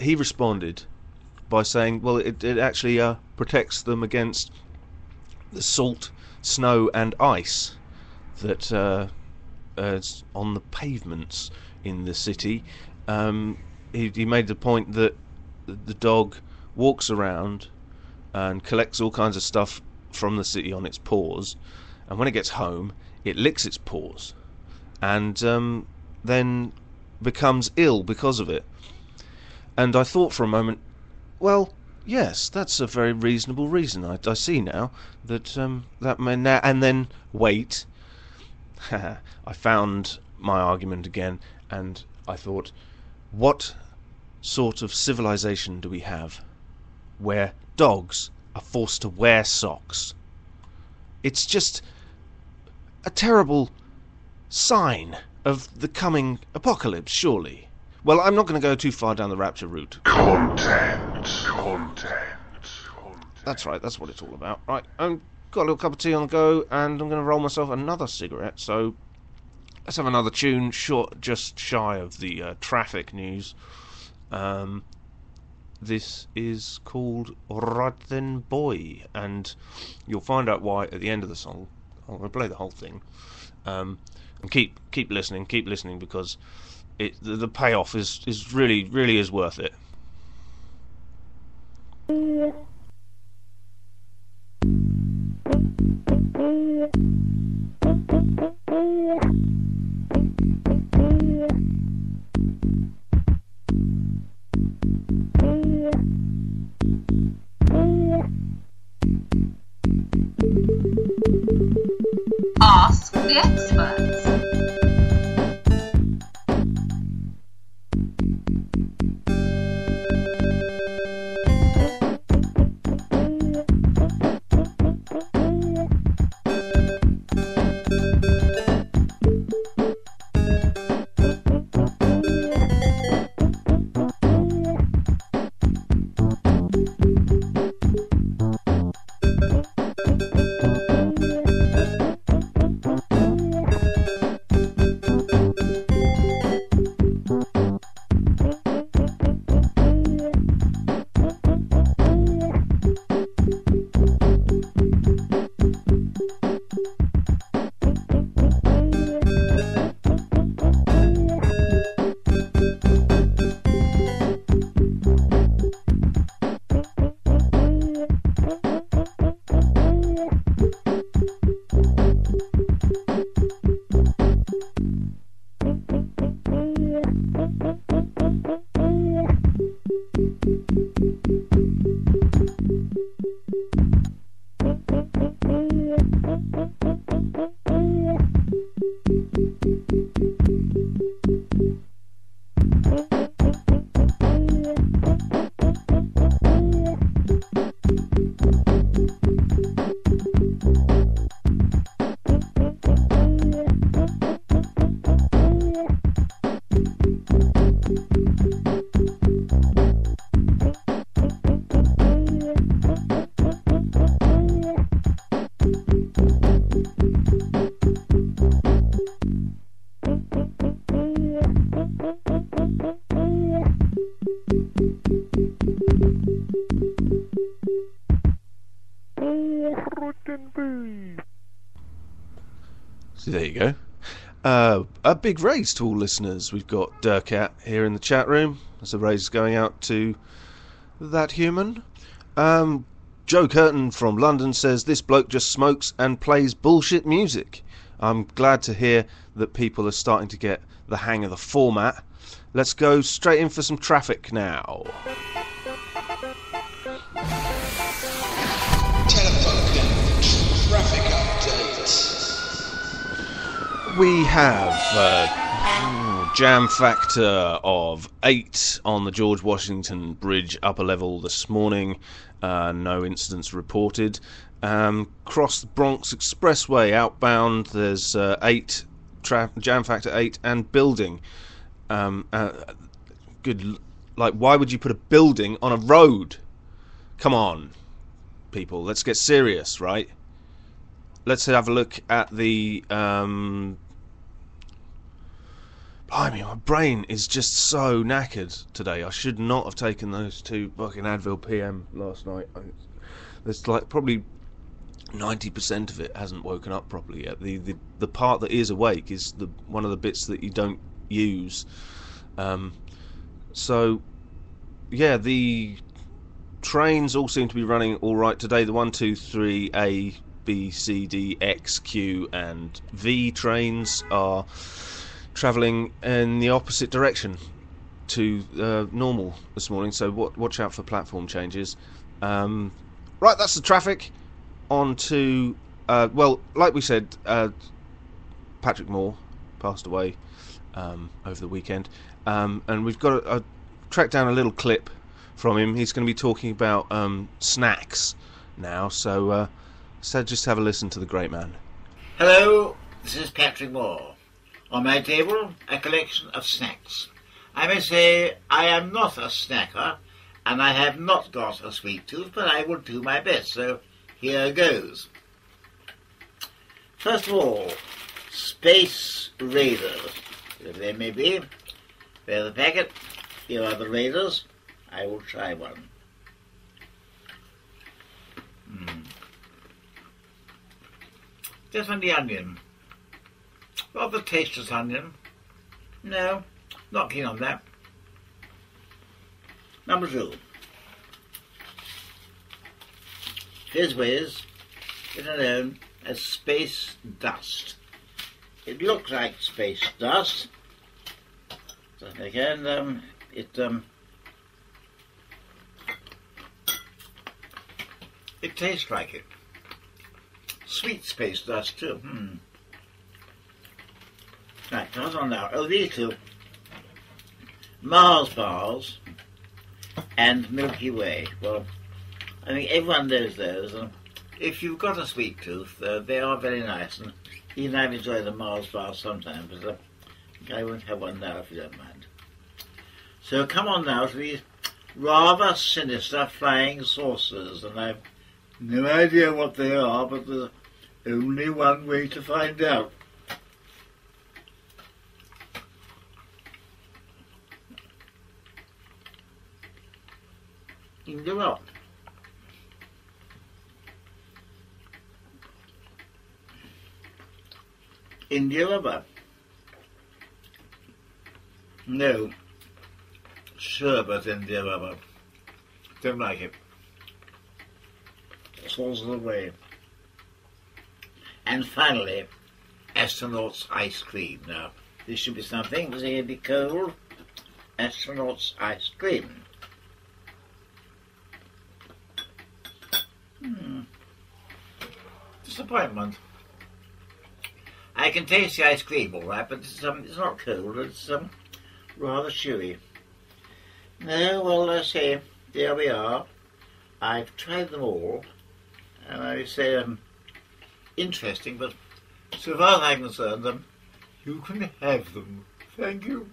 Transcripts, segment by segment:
he responded by saying, well, it actually protects them against the salt, snow and ice that is on the pavements in the city. He made the point that the dog walks around and collects all kinds of stuff from the city on its paws, and when it gets home it licks its paws and then becomes ill because of it. And I thought for a moment, well, yes, that's a very reasonable reason. I see now that that may now, and then wait. I found my argument again, and I thought, what sort of civilization do we have where dogs are forced to wear socks? It's just a terrible sign of the coming apocalypse, surely. Well, I'm not going to go too far down the rapture route. Content. That's right, that's what it's all about. Right, I've got a little cup of tea on the go, and I'm going to roll myself another cigarette, so let's have another tune, short, just shy of the traffic news. This is called Right Then Boy, and you'll find out why at the end of the song. I'm going to play the whole thing. And keep listening, because the payoff is really is worth it. Ask the experts. So there you go. A big raise to all listeners. We've got Durkat here in the chat room. There's a raise going out to that human. Joe Curtin from London says, this bloke just smokes and plays bullshit music. I'm glad to hear that people are starting to get the hang of the format. Let's go straight in for some traffic now. Traffic update. We have jam factor of 8 on the George Washington Bridge upper level this morning. No incidents reported. Cross the Bronx Expressway outbound, there's 8 jam factor 8 and building. Good. Like, why would you put a building on a road? Come on, people. Let's get serious, right? Let's have a look at the blimey, my brain is just so knackered today. I should not have taken those 2 fucking Advil PM last night. There's like probably 90% of it hasn't woken up properly yet. The part that is awake is one of the bits that you don't use. So yeah, the trains all seem to be running all right today. The 1, 2, 3, A, B, C, D, X, Q and V trains are travelling in the opposite direction to normal this morning, so watch out for platform changes. Right, that's the traffic. On to well, like we said, Patrick Moore passed away over the weekend, and we've got a tracked down a little clip from him. He's going to be talking about snacks now, so just have a listen to the great man. Hello, this is Patrick Moore. On my table, a collection of snacks. I may say I am not a snacker, and I have not got a sweet tooth, but I will do my best, so here goes. First of all, Space Raiders, whatever they may be. There's the packet. Here are the Raiders. I will try one. Just on the onion. Rather tasteless onion. No, not keen on that. Number 2. Fizz Whiz, better known as space dust. It looks like space dust. So again, it tastes like it. Sweet space dust too. Right, what's on now? Oh, these two. Mars bars and Milky Way. Well, I think everyone knows those. If you've got a sweet tooth, they are very nice. And even I enjoy the Mars bars sometimes, but I won't have one now if you don't mind. So come on now to these rather sinister flying saucers. And I've no idea what they are, but there's only one way to find out. India rubber. India rubber. No. Sherbet India rubber. Don't like it. Falls away. And finally, astronauts ice cream. Now, this should be something. Was it be cold? Astronauts ice cream. Disappointment. I can taste the ice cream all right, but it's not cold. It's rather chewy. No, well, I say, there we are. I've tried them all, and I say interesting, but so far as I'm concerned, you can have them. Thank you.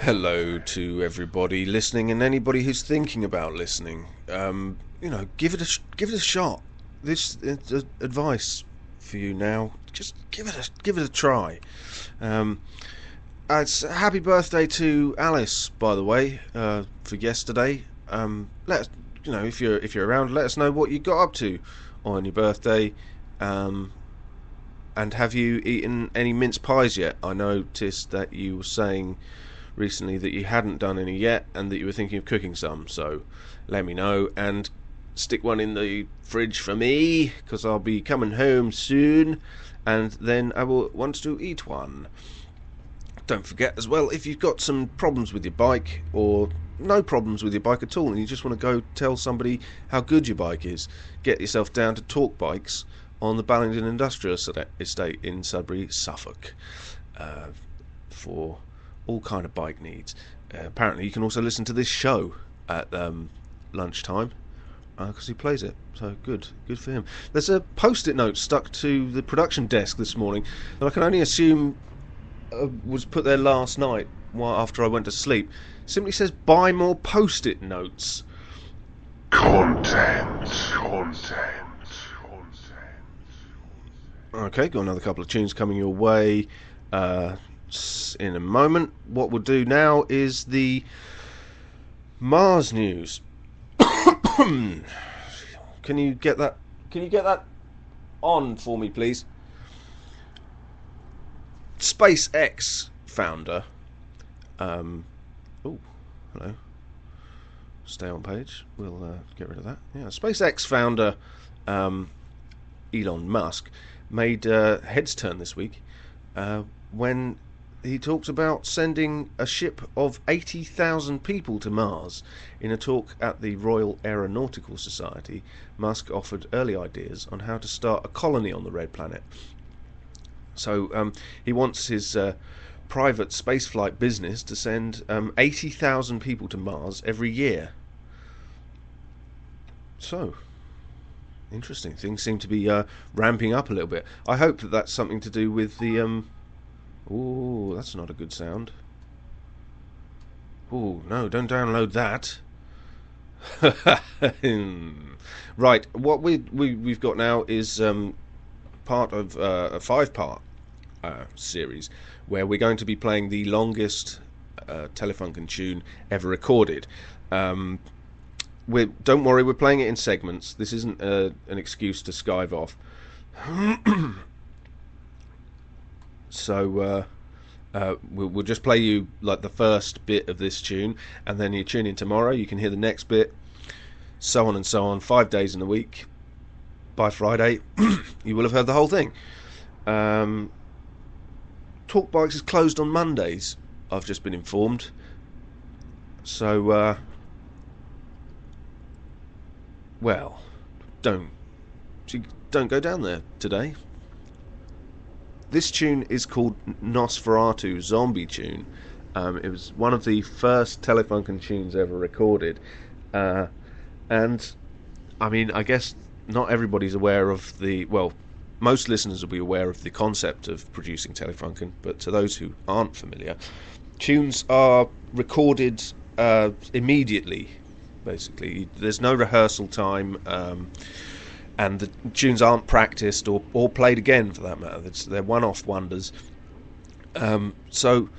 Hello to everybody listening and anybody who's thinking about listening. Give it a shot. this is advice for you now. Just give it a try. It's happy birthday to Alice, by the way, for yesterday. Let us, if you're around, let us know what you got up to on your birthday. And have you eaten any mince pies yet? I noticed that you were saying recently that you hadn't done any yet, and that you were thinking of cooking some. So let me know and stick one in the fridge for me, because I'll be coming home soon, and then I will want to eat one. Don't forget as well, if you've got some problems with your bike, or no problems with your bike at all, and you just want to go tell somebody how good your bike is, get yourself down to Talk Bikes on the Ballington Industrial Estate in Sudbury, Suffolk, for all kind of bike needs. Apparently you can also listen to this show at lunchtime, because he plays it, so good for him. There's a post-it note stuck to the production desk this morning that I can only assume was put there last night after I went to sleep. It simply says, buy more post-it notes. Content. Okay, got another couple of tunes coming your way in a moment. What we'll do now is the Mars news. Can you get that on for me, please? SpaceX founder. Oh, hello. Stay on page. We'll get rid of that. Yeah, SpaceX founder Elon Musk made heads turn this week when he talks about sending a ship of 80,000 people to Mars. In a talk at the Royal Aeronautical Society, Musk offered early ideas on how to start a colony on the red planet. So he wants his private spaceflight business to send 80,000 people to Mars every year. So, interesting. Things seem to be ramping up a little bit. I hope that that's something to do with the... Ooh, that's not a good sound. Ooh, no, don't download that. Right, what we've got now is part of a 5-part series where we're going to be playing the longest Telefunken tune ever recorded. Don't worry, we're playing it in segments. This isn't an excuse to skive off. So we'll just play you like the first bit of this tune, and then you tune in tomorrow, you can hear the next bit, so on and so on, 5 days in a week. By Friday you will have heard the whole thing. Talk Bikes is closed on Mondays, I've just been informed, so well, don't go down there today. This tune is called Nosferatu Zombie Tune. It was one of the first Telefunken tunes ever recorded, and I mean, I guess not everybody's aware of the... Well, most listeners will be aware of the concept of producing Telefunken, but to those who aren't familiar, tunes are recorded immediately, basically. There's no rehearsal time, and the tunes aren't practiced or played again, for that matter. They're one-off wonders. So,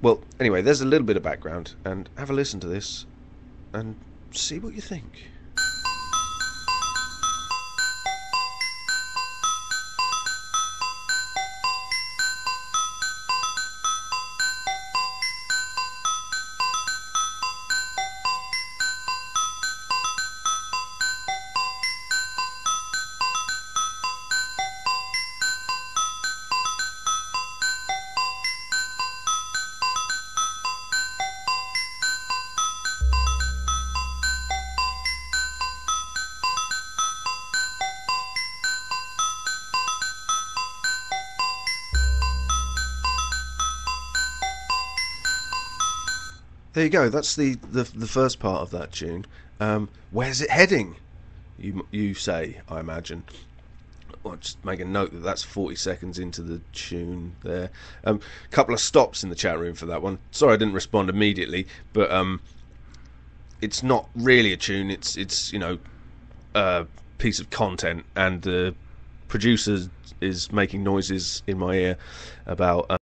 well, anyway, there's a little bit of background, and have a listen to this and see what you think. There you go. That's the first part of that tune. Where's it heading? You say, I imagine. I'll just make a note that that's 40 seconds into the tune there. Couple of stops in the chat room for that one. Sorry I didn't respond immediately, but it's not really a tune. It's piece of content, and the producer is making noises in my ear about